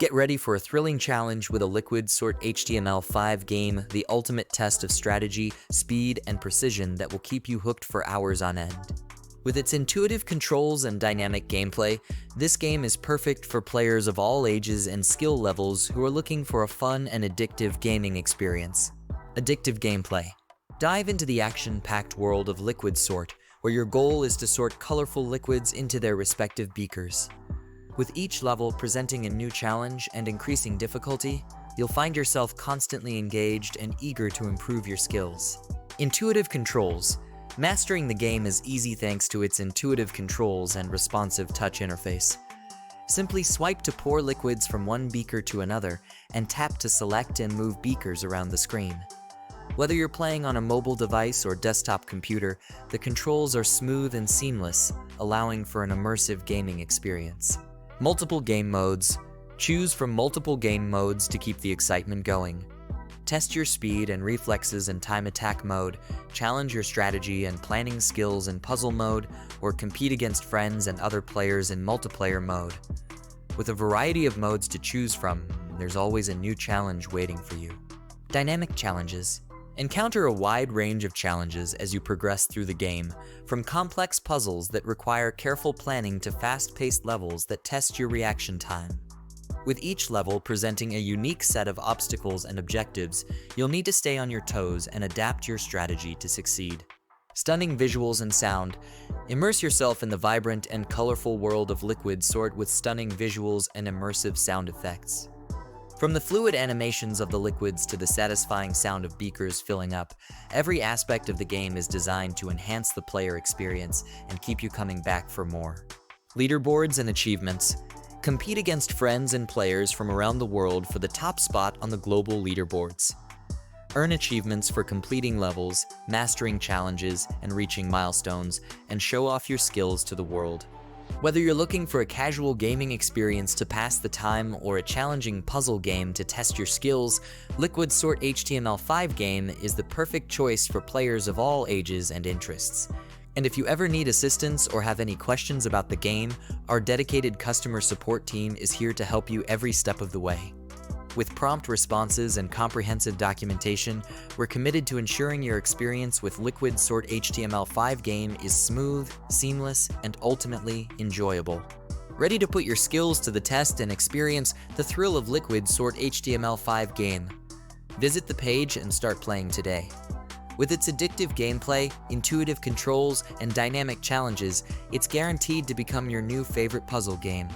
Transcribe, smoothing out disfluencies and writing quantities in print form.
Get ready for a thrilling challenge with a Liquid Sort HTML5 game, the ultimate test of strategy, speed, and precision that will keep you hooked for hours on end. With its intuitive controls and dynamic gameplay, this game is perfect for players of all ages and skill levels who are looking for a fun and addictive gaming experience. Addictive gameplay. Dive into the action-packed world of Liquid Sort, where your goal is to sort colorful liquids into their respective beakers. With each level presenting a new challenge and increasing difficulty, you'll find yourself constantly engaged and eager to improve your skills. Intuitive controls. Mastering the game is easy thanks to its intuitive controls and responsive touch interface. Simply swipe to pour liquids from one beaker to another, and tap to select and move beakers around the screen. Whether you're playing on a mobile device or desktop computer, the controls are smooth and seamless, allowing for an immersive gaming experience. Multiple game modes. Choose from multiple game modes to keep the excitement going. Test your speed and reflexes in time attack mode, challenge your strategy and planning skills in puzzle mode, or compete against friends and other players in multiplayer mode. With a variety of modes to choose from, there's always a new challenge waiting for you. Dynamic challenges. Encounter a wide range of challenges as you progress through the game, from complex puzzles that require careful planning to fast-paced levels that test your reaction time. With each level presenting a unique set of obstacles and objectives, you'll need to stay on your toes and adapt your strategy to succeed. Stunning visuals and sound. Immerse yourself in the vibrant and colorful world of Liquid Sort with stunning visuals and immersive sound effects. From the fluid animations of the liquids to the satisfying sound of beakers filling up, every aspect of the game is designed to enhance the player experience and keep you coming back for more. Leaderboards and achievements. Compete against friends and players from around the world for the top spot on the global leaderboards. Earn achievements for completing levels, mastering challenges, and reaching milestones, and show off your skills to the world. Whether you're looking for a casual gaming experience to pass the time or a challenging puzzle game to test your skills, Liquid Sort HTML5 game is the perfect choice for players of all ages and interests. And if you ever need assistance or have any questions about the game, our dedicated customer support team is here to help you every step of the way. With prompt responses and comprehensive documentation, we're committed to ensuring your experience with Liquid Sort HTML5 game is smooth, seamless, and ultimately enjoyable. Ready to put your skills to the test and experience the thrill of Liquid Sort HTML5 game? Visit the page and start playing today. With its addictive gameplay, intuitive controls, and dynamic challenges, it's guaranteed to become your new favorite puzzle game.